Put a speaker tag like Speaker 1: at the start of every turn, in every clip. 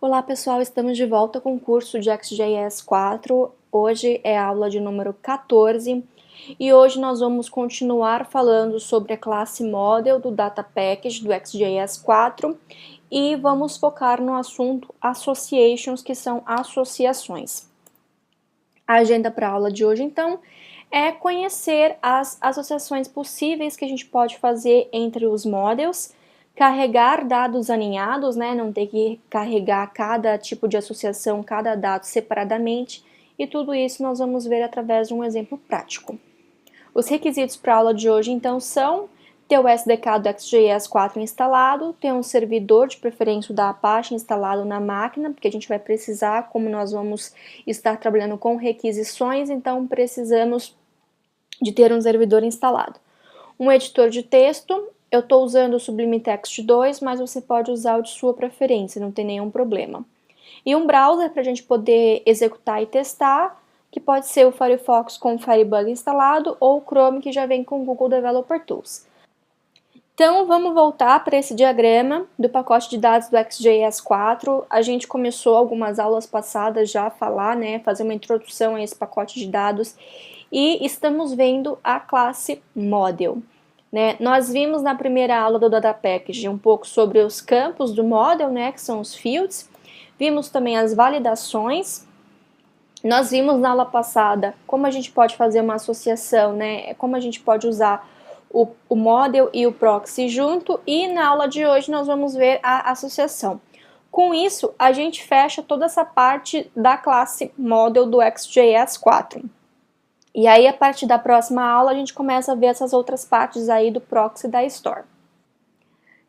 Speaker 1: Olá pessoal, estamos de volta com o curso de XJS 4. Hoje é a aula de número 14 e hoje nós vamos continuar falando sobre a classe Model do Data Package do XJS 4 e vamos focar no assunto Associations, que são associações. A agenda para a aula de hoje, então, é conhecer as associações possíveis que a gente pode fazer entre os models, carregar dados aninhados, né, não ter que carregar cada tipo de associação, cada dado separadamente, e tudo isso nós vamos ver através de um exemplo prático. Os requisitos para a aula de hoje, então, são ter o SDK do XJS 4 instalado, ter um servidor, de preferência da Apache, instalado na máquina, porque a gente vai precisar, como nós vamos estar trabalhando com requisições, então precisamos de ter um servidor instalado. Um editor de texto, eu estou usando o Sublime Text 2, mas você pode usar o de sua preferência, não tem nenhum problema. E um browser para a gente poder executar e testar, que pode ser o Firefox com o Firebug instalado ou o Chrome que já vem com o Google Developer Tools. Então, vamos voltar para esse diagrama do pacote de dados do XJS 4. A gente começou algumas aulas passadas já a falar, né, fazer uma introdução a esse pacote de dados e estamos vendo a classe Model. Né? Nós vimos na primeira aula do Data Package um pouco sobre os campos do Model, né, que são os fields. Vimos também as validações. Nós vimos na aula passada como a gente pode fazer uma associação, né, como a gente pode usar o model e o proxy junto, e na aula de hoje nós vamos ver a associação. Com isso, a gente fecha toda essa parte da classe model do XJS 4. E aí, a partir da próxima aula, a gente começa a ver essas outras partes aí do proxy e da store.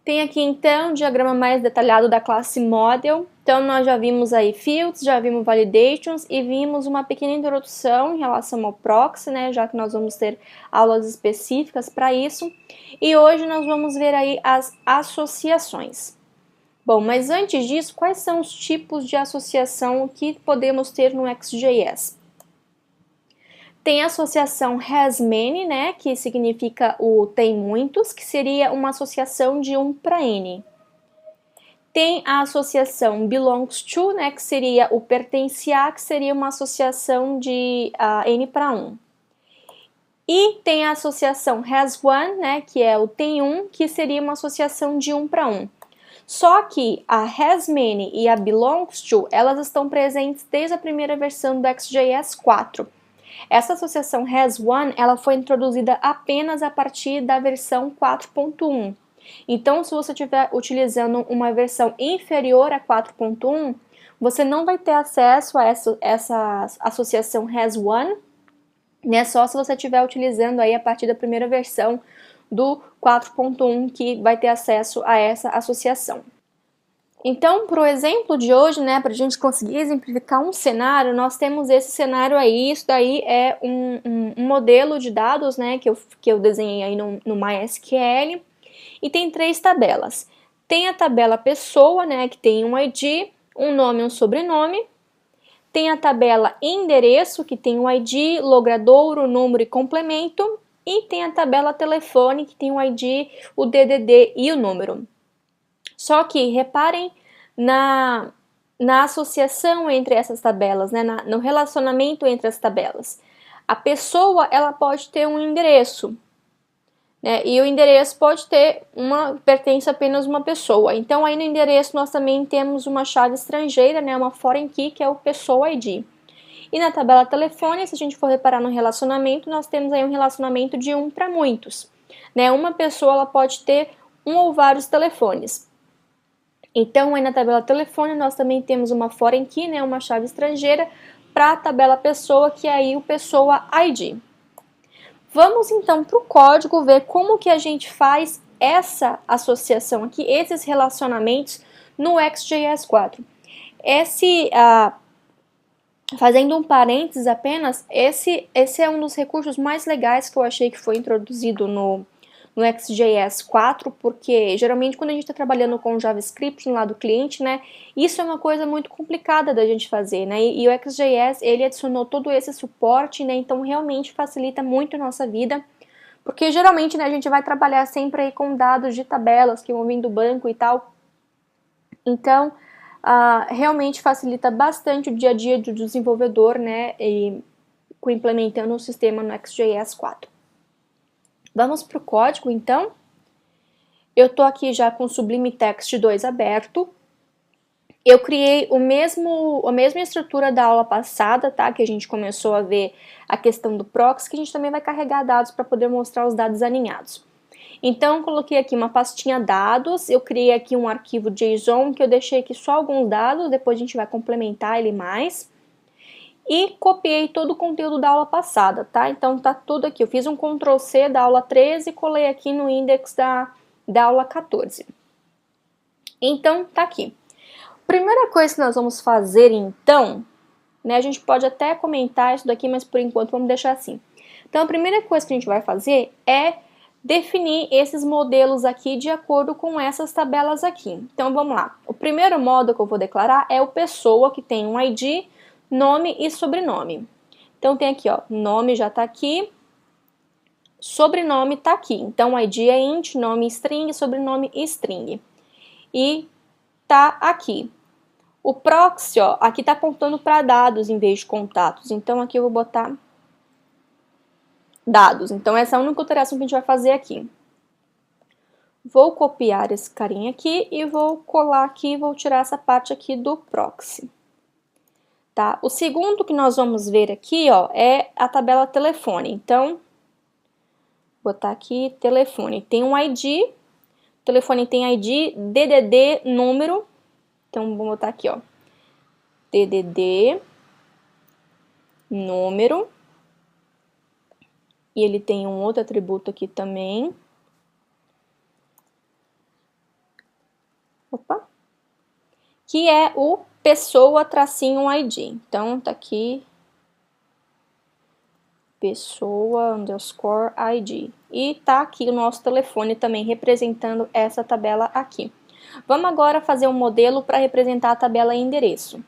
Speaker 1: Tem aqui, então, um diagrama mais detalhado da classe Model. Então, nós já vimos aí fields, já vimos validations e vimos uma pequena introdução em relação ao proxy, né, já que nós vamos ter aulas específicas para isso. E hoje nós vamos ver aí as associações. Bom, mas antes disso, quais são os tipos de associação que podemos ter no XJS? Tem a associação has many, né, que significa o tem muitos, que seria uma associação de 1 para n. Tem a associação belongs to, né, que seria o pertence a, que seria uma associação de n para 1. E tem a associação has one, né, que é o tem um, que seria uma associação de 1 para 1. Só que a has many e a belongs to, elas estão presentes desde a primeira versão do XJS 4. Essa associação has one, ela foi introduzida apenas a partir da versão 4.1. Então, se você estiver utilizando uma versão inferior a 4.1, você não vai ter acesso a essa associação has one, né? Só se você estiver utilizando aí a partir da primeira versão do 4.1 que vai ter acesso a essa associação. Então, para o exemplo de hoje, né, para a gente conseguir exemplificar um cenário, nós temos esse cenário aí. Isso daí é um modelo de dados, né, que eu desenhei aí no MySQL, e tem 3 tabelas. Tem a tabela pessoa, né, que tem um ID, um nome e um sobrenome. Tem a tabela endereço, que tem o ID, logradouro, número e complemento. E tem a tabela telefone, que tem o ID, o DDD e o número. Só que reparem na associação entre essas tabelas, né? No relacionamento entre as tabelas. A pessoa, ela pode ter um endereço, né? E o endereço pode ter pertence apenas uma pessoa. Então, aí no endereço nós também temos uma chave estrangeira, né? Uma foreign key, que é o pessoa ID. E na tabela telefone, se a gente for reparar no relacionamento, nós temos aí um relacionamento de 1 para muitos, né? Uma pessoa, ela pode ter um ou vários telefones. Então, aí na tabela telefone, nós também temos uma foreign key, né, uma chave estrangeira, para a tabela pessoa, que é aí o pessoa ID. Vamos então para o código ver como que a gente faz essa associação aqui, esses relacionamentos no XJS 4. Fazendo um parênteses apenas, esse é um dos recursos mais legais que eu achei que foi introduzido no XJS 4, porque geralmente quando a gente está trabalhando com JavaScript no lado do cliente, né, isso é uma coisa muito complicada da gente fazer, né, e o XJS, ele adicionou todo esse suporte, né, então realmente facilita muito a nossa vida, porque geralmente, né, a gente vai trabalhar sempre aí com dados de tabelas que vão vir do banco e tal, então realmente facilita bastante o dia a dia do desenvolvedor, né, e implementando o sistema no Next.js 4. Vamos para o código, então. Eu estou aqui já com o Sublime Text 2 aberto. Eu criei a mesma estrutura da aula passada, tá? Que a gente começou a ver a questão do proxy, que a gente também vai carregar dados para poder mostrar os dados alinhados. Então, coloquei aqui uma pastinha dados, eu criei aqui um arquivo JSON, que eu deixei aqui só alguns dados, depois a gente vai complementar ele mais. E copiei todo o conteúdo da aula passada, tá? Então, tá tudo aqui. Eu fiz um Ctrl+C da aula 13 e colei aqui no index da aula 14. Então, tá aqui. Primeira coisa que nós vamos fazer, então, né, a gente pode até comentar isso daqui, mas por enquanto vamos deixar assim. Então, a primeira coisa que a gente vai fazer é definir esses modelos aqui de acordo com essas tabelas aqui. Então, vamos lá. O primeiro modo que eu vou declarar é o pessoa, que tem um ID, nome e sobrenome. Então, tem aqui, ó, nome já tá aqui, sobrenome tá aqui. Então, ID é int, nome string, sobrenome string. E tá aqui. O proxy, ó, aqui tá apontando para dados em vez de contatos. Então, aqui eu vou botar dados. Então, essa é a única alteração que a gente vai fazer aqui. Vou copiar esse carinha aqui e vou colar aqui, vou tirar essa parte aqui do proxy. Tá? O segundo que nós vamos ver aqui, ó, é a tabela telefone. Então, vou botar aqui telefone. Tem um ID, o telefone tem ID, DDD, número. Então, vou botar aqui, ó, DDD, número. E ele tem um outro atributo aqui também. Opa! Que é o pessoa-id. Então, tá aqui, pessoa_id. E tá aqui o nosso telefone também representando essa tabela aqui. Vamos agora fazer um modelo para representar a tabela endereço.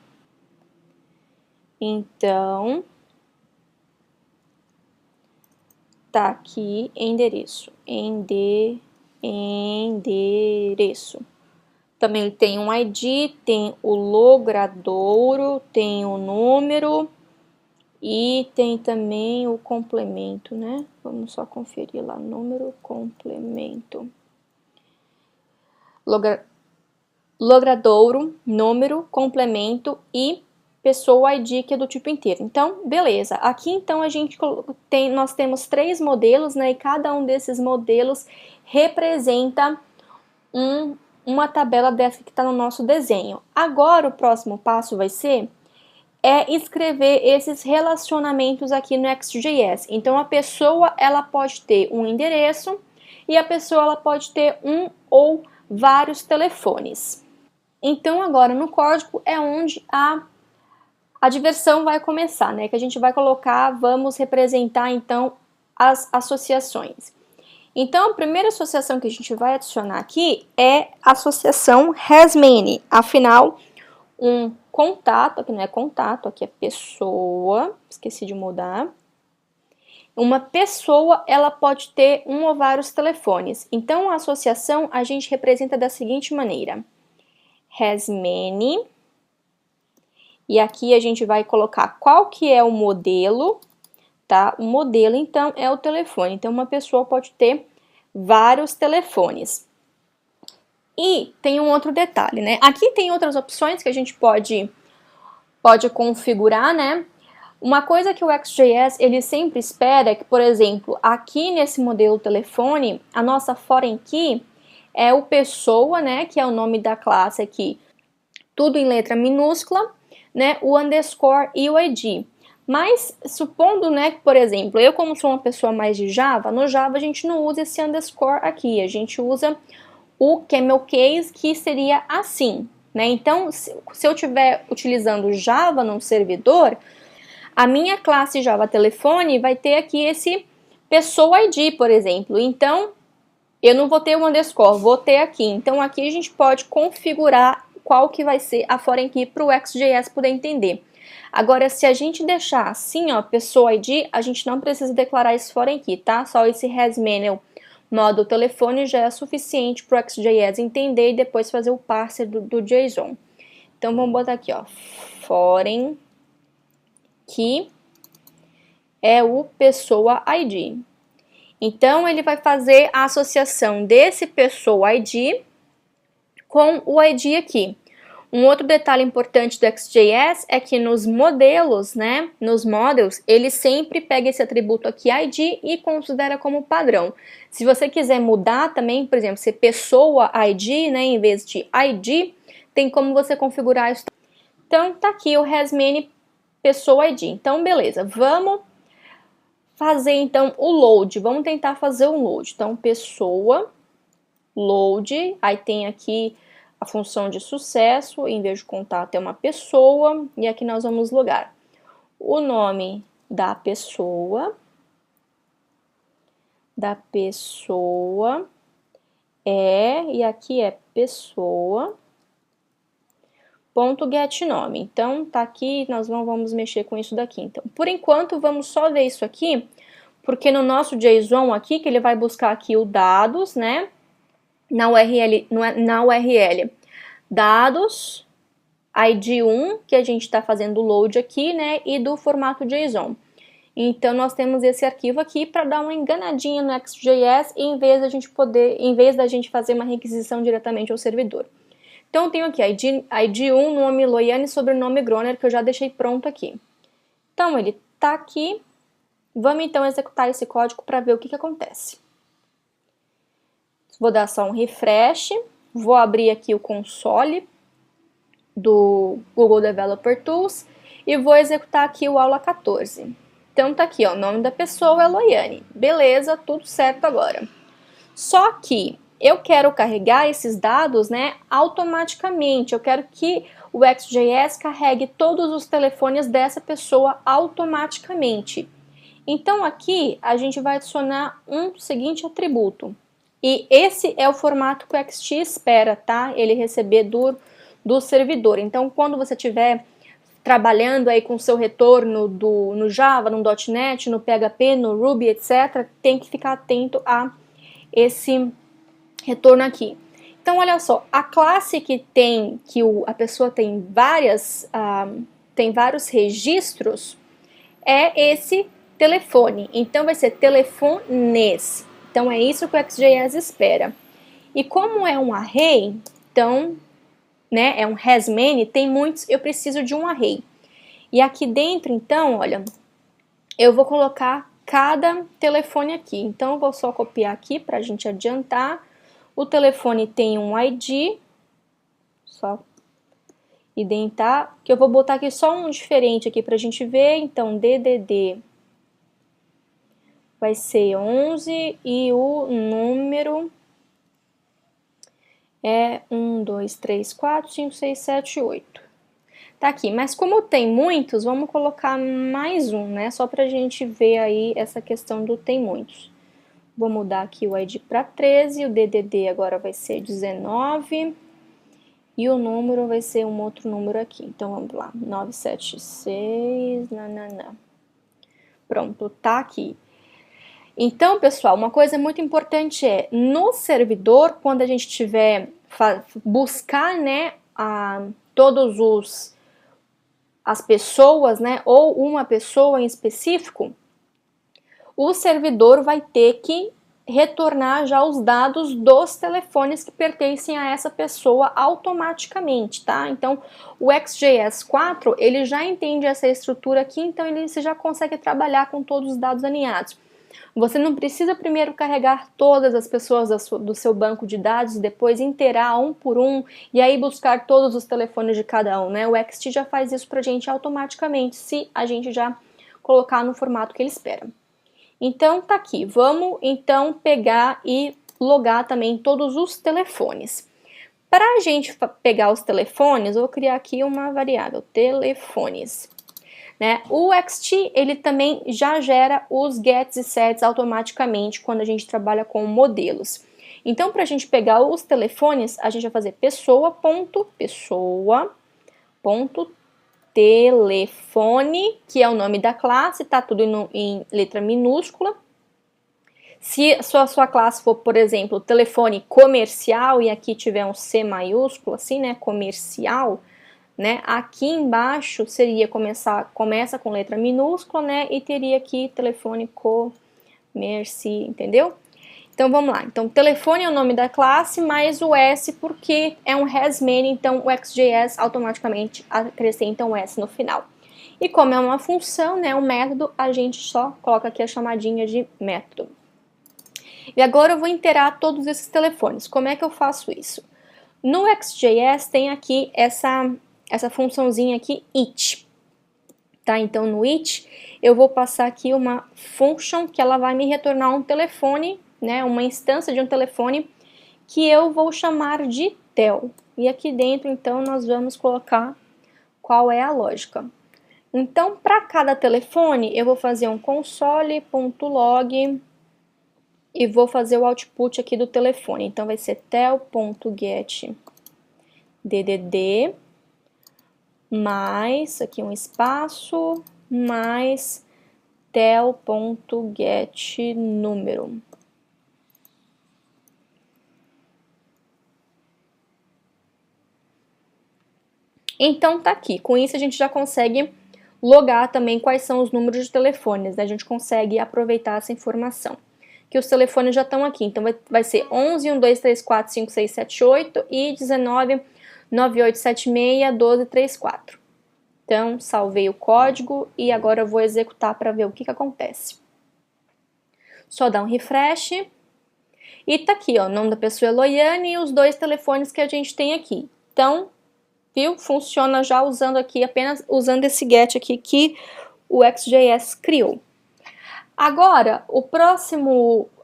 Speaker 1: Então, tá aqui endereço. Endereço. Também tem um ID, tem o logradouro, tem o número e tem também o complemento, né? Vamos só conferir lá, número, complemento. Logradouro, número, complemento e pessoa ID, que é do tipo inteiro. Então, beleza. Aqui, então, nós temos 3 modelos, né? E cada um desses modelos representa uma tabela dessa que está no nosso desenho. Agora, o próximo passo vai ser escrever esses relacionamentos aqui no Next.js. Então, a pessoa, ela pode ter um endereço e a pessoa, ela pode ter um ou vários telefones. Então, agora, no código é onde a diversão vai começar, né? Que a gente vai colocar, vamos representar, então, as associações. Então, a primeira associação que a gente vai adicionar aqui é a associação has_many. Afinal, um contato, aqui não é contato, aqui é pessoa, esqueci de mudar. Uma pessoa, ela pode ter um ou vários telefones. Então, a associação a gente representa da seguinte maneira. Has_many. E aqui a gente vai colocar qual que é o modelo, tá? O modelo, então, é o telefone. Então, uma pessoa pode ter vários telefones. E tem um outro detalhe, né? Aqui tem outras opções que a gente pode configurar, né? Uma coisa que o Next.js, ele sempre espera é que, por exemplo, aqui nesse modelo telefone, a nossa foreign key é o pessoa, né? Que é o nome da classe aqui, tudo em letra minúscula, né? O underscore e o ID. Mas, supondo, né, que, por exemplo, eu como sou uma pessoa mais de Java, no Java a gente não usa esse underscore aqui, a gente usa o camel case, que seria assim, né? Então, se eu estiver utilizando Java num servidor, a minha classe Java Telefone vai ter aqui esse pessoa ID, por exemplo. Então, eu não vou ter o underscore, vou ter aqui. Então, aqui a gente pode configurar qual que vai ser a foreign key para o Next.js poder entender. Agora, se a gente deixar assim, ó, pessoa ID, a gente não precisa declarar esse foreign key, tá? Só esse has_many modo telefone já é suficiente para o Next.js entender e depois fazer o parser do JSON. Então, vamos botar aqui, ó, foreign key é o pessoa ID. Então, ele vai fazer a associação desse pessoa ID com o ID aqui. Um outro detalhe importante do XJS é que nos modelos, né, nos models, ele sempre pega esse atributo aqui, ID, e considera como padrão. Se você quiser mudar também, por exemplo, se pessoa ID, né, em vez de ID, tem como você configurar isso. Então, tá aqui o has many pessoa ID. Então, beleza, vamos fazer então o load, vamos tentar fazer um load. Então, pessoa, load, aí tem aqui a função de sucesso, em vez de contato é uma pessoa, e aqui nós vamos logar o nome da pessoa e aqui é pessoa, ponto get nome. Então, tá aqui, nós não vamos mexer com isso daqui. Então, por enquanto, vamos só ver isso aqui, porque no nosso JSON aqui, que ele vai buscar aqui o dados, né, na URL dados, ID1, que a gente está fazendo o load aqui, né, e do formato JSON. Então, nós temos esse arquivo aqui para dar uma enganadinha no XJS, em vez da gente fazer uma requisição diretamente ao servidor. Então, eu tenho aqui ID1, nome Loiane, sobrenome Groner, que eu já deixei pronto aqui. Então, ele está aqui. Vamos, então, executar esse código para ver o que acontece. Vou dar só um refresh. Vou abrir aqui o console do Google Developer Tools e vou executar aqui o aula 14. Então, tá aqui, ó, o nome da pessoa é Loiane. Beleza, tudo certo agora. Só que eu quero carregar esses dados, né, automaticamente. Eu quero que o XJS carregue todos os telefones dessa pessoa automaticamente. Então, aqui a gente vai adicionar um seguinte atributo. E esse é o formato que o XT espera, tá? Ele receber do servidor. Então, quando você estiver trabalhando aí com o seu retorno no Java, no .NET, no PHP, no Ruby, etc., tem que ficar atento a esse retorno aqui. Então, olha só, a classe que a pessoa tem vários registros é esse telefone. Então, vai ser telefones. Então, é isso que o XJS espera. E como é um array, então, né, é um has many, tem muitos, eu preciso de um array. E aqui dentro, então, olha, eu vou colocar cada telefone aqui. Então, eu vou só copiar aqui para a gente adiantar. O telefone tem um ID, só identar, que eu vou botar aqui só um diferente aqui para a gente ver. Então, DDD vai ser 11 e o número é 1, 2, 3, 4, 5, 6, 7, 8. Tá aqui, mas como tem muitos, vamos colocar mais um, né? Só pra gente ver aí essa questão do tem muitos. Vou mudar aqui o ID para 13, o DDD agora vai ser 19 e o número vai ser um outro número aqui. Então, vamos lá, 976, nananã. Pronto, tá aqui. Então, pessoal, uma coisa muito importante é, no servidor, quando a gente tiver buscar, né, as pessoas, né, ou uma pessoa em específico, o servidor vai ter que retornar já os dados dos telefones que pertencem a essa pessoa automaticamente, tá? Então, o XJS 4, ele já entende essa estrutura aqui, então você já consegue trabalhar com todos os dados alinhados. Você não precisa primeiro carregar todas as pessoas do seu banco de dados e depois inteirar um por um e aí buscar todos os telefones de cada um, né? O XT já faz isso pra gente automaticamente, se a gente já colocar no formato que ele espera. Então, tá aqui. Vamos, então, pegar e logar também todos os telefones. Para a gente pegar os telefones, eu vou criar aqui uma variável, telefones. Né? O XT, ele também já gera os gets e sets automaticamente quando a gente trabalha com modelos. Então, para a gente pegar os telefones, a gente vai fazer pessoa.telefone, que é o nome da classe, tá tudo em letra minúscula. Se a sua classe for, por exemplo, telefone comercial, e aqui tiver um C maiúsculo, assim, né, comercial, né? Aqui embaixo seria começa com letra minúscula, né? E teria aqui telefone comerci, entendeu? Então vamos lá. Então telefone é o nome da classe, mais o S porque é um has many, então o XJS automaticamente acrescenta um S no final. E como é uma função, né, um método, a gente só coloca aqui a chamadinha de método. E agora eu vou inteirar todos esses telefones. Como é que eu faço isso? No XJS tem aqui essa funçãozinha aqui, each. Tá? Então no each eu vou passar aqui uma function que ela vai me retornar um telefone, né, uma instância de um telefone que eu vou chamar de tel. E aqui dentro, então, nós vamos colocar qual é a lógica. Então, para cada telefone, eu vou fazer um console.log e vou fazer o output aqui do telefone. Então, vai ser tel.getDDD mais, aqui um espaço, mais tel.getNúmero. Então, tá aqui. Com isso, a gente já consegue logar também quais são os números de telefones, né? A gente consegue aproveitar essa informação. Que os telefones já estão aqui, então vai ser 11, 1, 2, 3, 4, 5, 6, 7, 8 e 19, 9, 8, 7, 6, 12, 3, 4. Então, salvei o código e agora eu vou executar para ver o que acontece. Só dá um refresh e tá aqui, ó, o nome da pessoa é Loiane e os dois telefones que a gente tem aqui. Então, viu? Funciona já usando aqui, apenas usando esse get aqui que o XJS criou. Agora,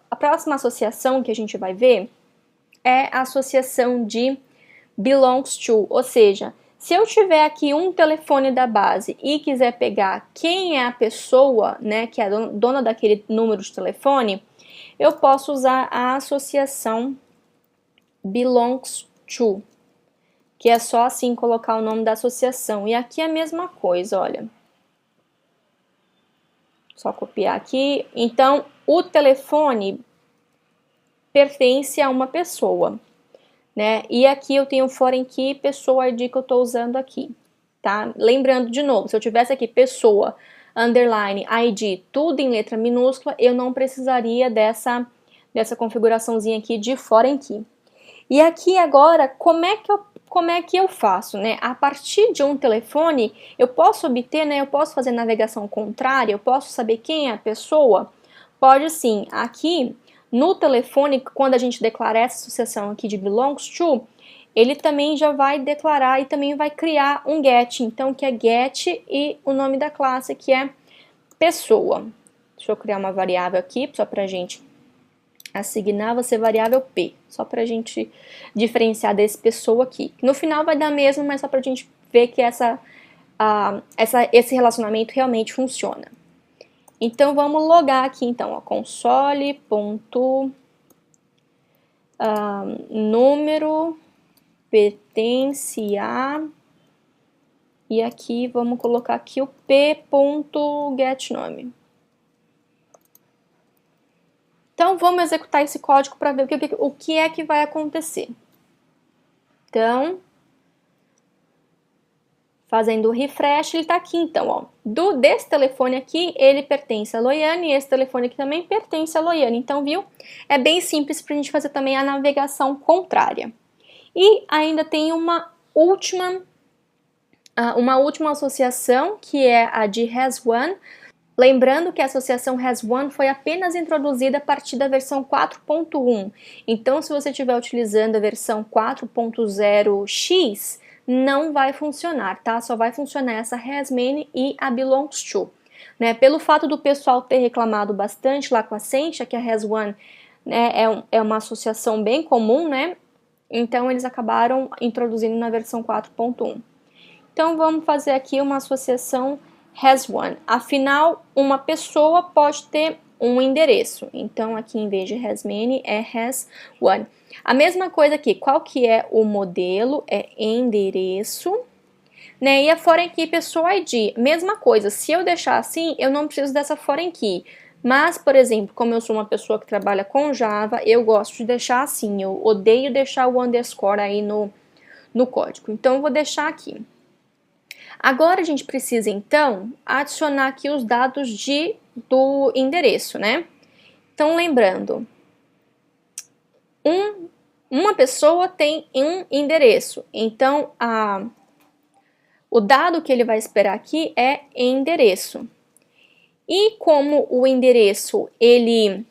Speaker 1: a próxima associação que a gente vai ver é a associação de belongs to, ou seja, se eu tiver aqui um telefone da base e quiser pegar quem é a pessoa, né, que é a dona daquele número de telefone, eu posso usar a associação belongs to, que é só assim colocar o nome da associação. E aqui é a mesma coisa, olha. Só copiar aqui. Então, o telefone pertence a uma pessoa, né? E aqui eu tenho foreign key, pessoa ID que eu estou usando aqui, tá? Lembrando de novo, se eu tivesse aqui pessoa, underline, ID, tudo em letra minúscula, eu não precisaria dessa configuraçãozinha aqui de foreign key. E aqui agora, como é que eu faço, né? A partir de um telefone, eu posso obter, né? Eu posso fazer navegação contrária, eu posso saber quem é a pessoa? Pode sim. Aqui no telefone, quando a gente declarar essa associação aqui de belongs to, ele também já vai declarar e também vai criar um get, então que é get e o nome da classe que é pessoa. Deixa eu criar uma variável aqui só pra gente assignar, vai ser variável P, só pra gente diferenciar desse pessoa aqui. No final vai dar mesmo, mas só pra gente ver que esse relacionamento realmente funciona. Então vamos logar aqui então, ó, console.número pertence a, e aqui vamos colocar aqui o p.getNome. Então, vamos executar esse código para ver o que é que vai acontecer. Então, fazendo o refresh, ele está aqui, então, ó. Desse telefone aqui, ele pertence a Loiane, e esse telefone aqui também pertence a Loiane. Então, viu? É bem simples para a gente fazer também a navegação contrária. E ainda tem uma última associação, que é a de has1. Lembrando que a associação has1 foi apenas introduzida a partir da versão 4.1. Então, se você estiver utilizando a versão 4.0x, não vai funcionar, tá? Só vai funcionar essa has many e a belongs to. Né? Pelo fato do pessoal ter reclamado bastante lá com a Sencha, que a has1, né, é uma associação bem comum, né? Então, eles acabaram introduzindo na versão 4.1. Então, vamos fazer aqui uma associação has1. Afinal, uma pessoa pode ter um endereço. Então, aqui em vez de has many, é has1. A mesma coisa aqui, qual que é o modelo? É endereço. Né? E a foreign key pessoa ID, mesma coisa. Se eu deixar assim, eu não preciso dessa foreign key. Mas, por exemplo, como eu sou uma pessoa que trabalha com Java, eu gosto de deixar assim. Eu odeio deixar o underscore aí no código. Então, eu vou deixar aqui. Agora a gente precisa então adicionar aqui os dados do endereço, né? Então lembrando, uma pessoa tem um endereço, então o dado que ele vai esperar aqui é endereço. E como o endereço ele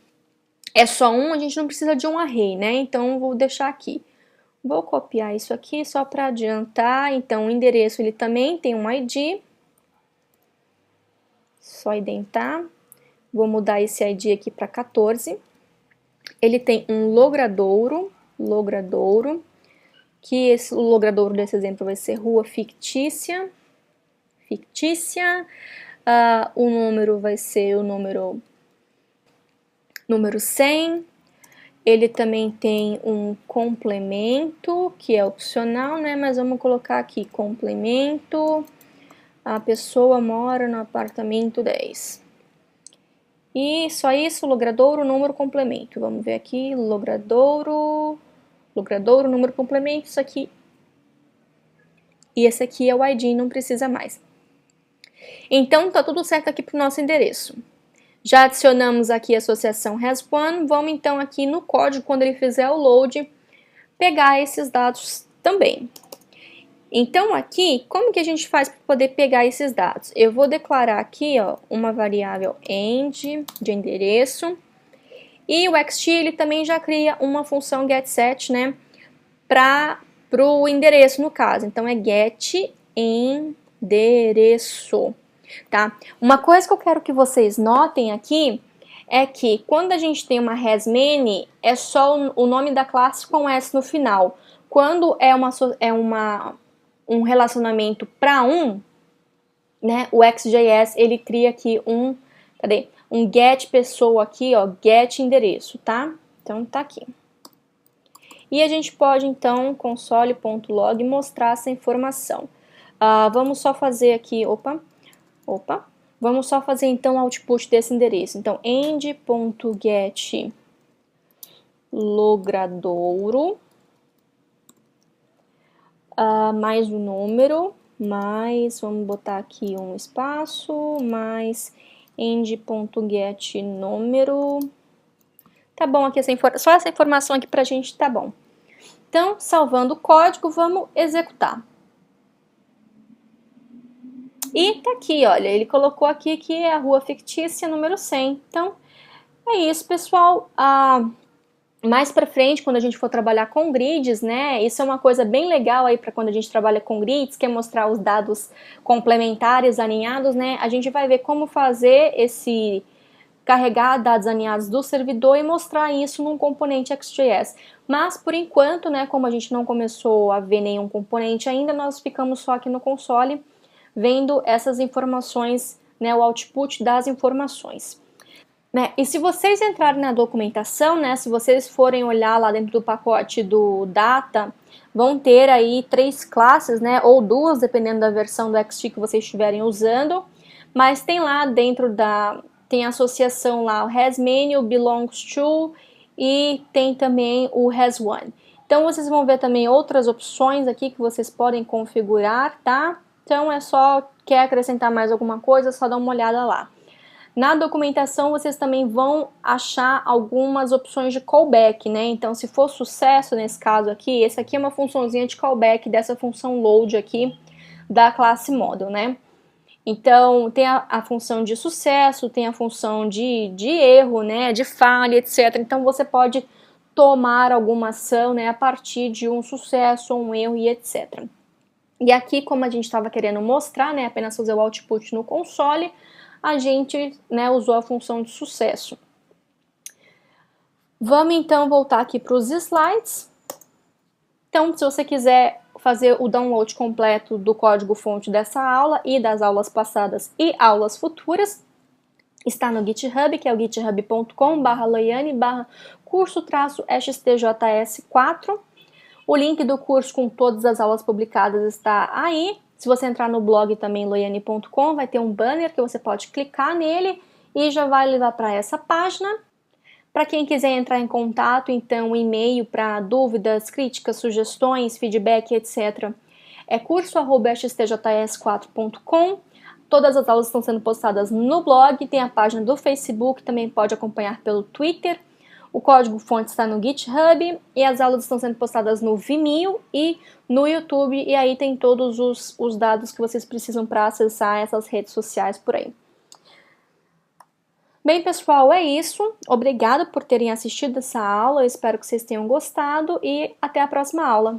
Speaker 1: é só um, a gente não precisa de um array, né? Então vou deixar aqui. Vou copiar isso aqui só para adiantar. Então o endereço ele também tem um ID. Só identar. Vou mudar esse ID aqui para 14. Ele tem um logradouro, que o logradouro desse exemplo vai ser rua fictícia. O número vai ser o número 100. Ele também tem um complemento, que é opcional, né? Mas vamos colocar aqui complemento. A pessoa mora no apartamento 10. E só isso, logradouro, número, complemento. Vamos ver aqui, logradouro, número, complemento, isso aqui. E esse aqui é o ID, não precisa mais. Então, tá tudo certo aqui para o nosso endereço. Já adicionamos aqui a associação has1, vamos então aqui no código, quando ele fizer o load, pegar esses dados também. Então aqui, como que a gente faz para poder pegar esses dados? Eu vou declarar aqui ó, uma variável end de endereço, e o xt ele também já cria uma função getSet, né, para o endereço no caso, então é get endereço. Tá? Uma coisa que eu quero que vocês notem aqui é que quando a gente tem uma hasMany, é só o nome da classe com S no final. Quando é um relacionamento para né, o XJS ele cria aqui um get pessoa aqui, ó, get endereço, tá? Então tá aqui. E a gente pode então console.log mostrar essa informação. Vamos só fazer aqui, vamos só fazer então o output desse endereço. Então, end.get logradouro, mais o número, mais, vamos botar aqui um espaço, mais end.get número. Tá bom aqui, só essa informação aqui pra gente tá bom. Então, salvando o código, vamos executar. E tá aqui, olha, ele colocou aqui que é a rua fictícia número 100. Então, é isso, pessoal. Mais pra frente, quando a gente for trabalhar com grids, né, isso é uma coisa bem legal aí para quando a gente trabalha com grids, que é mostrar os dados complementares alinhados, né, a gente vai ver como fazer carregar dados alinhados do servidor e mostrar isso num componente XJS. Mas, por enquanto, né, como a gente não começou a ver nenhum componente ainda, nós ficamos só aqui no console, vendo essas informações, né, o output das informações. Né? E se vocês entrarem na documentação, né, se vocês forem olhar lá dentro do pacote do Data, vão ter aí 3 classes, né, ou 2, dependendo da versão do XT que vocês estiverem usando, mas tem lá dentro tem a associação lá o hasMany, o belongs to e tem também o has1. Então vocês vão ver também outras opções aqui que vocês podem configurar, tá? Então é só, quer acrescentar mais alguma coisa, é só dar uma olhada lá. Na documentação vocês também vão achar algumas opções de callback, né? Então se for sucesso nesse caso aqui, esse aqui é uma funçãozinha de callback dessa função load aqui da classe model, né? Então tem a função de sucesso, tem a função de erro, né? De falha, etc. Então você pode tomar alguma ação, né? A partir de um sucesso, um erro e etc. E aqui, como a gente estava querendo mostrar, né, apenas fazer o output no console, a gente, né, usou a função de sucesso. Vamos então voltar aqui para os slides. Então, se você quiser fazer o download completo do código-fonte dessa aula e das aulas passadas e aulas futuras, está no GitHub, que é o github.com/loiane/curso-xtjs4. O link do curso com todas as aulas publicadas está aí. Se você entrar no blog também, loiane.com, vai ter um banner que você pode clicar nele e já vai levar para essa página. Para quem quiser entrar em contato, então, o e-mail para dúvidas, críticas, sugestões, feedback, etc. é curso@xtjs4.com. Todas as aulas estão sendo postadas no blog, tem a página do Facebook, também pode acompanhar pelo Twitter. O código-fonte está no GitHub e as aulas estão sendo postadas no Vimeo e no YouTube. E aí tem todos os dados que vocês precisam para acessar essas redes sociais por aí. Bem, pessoal, é isso. Obrigada por terem assistido essa aula. Eu espero que vocês tenham gostado e até a próxima aula.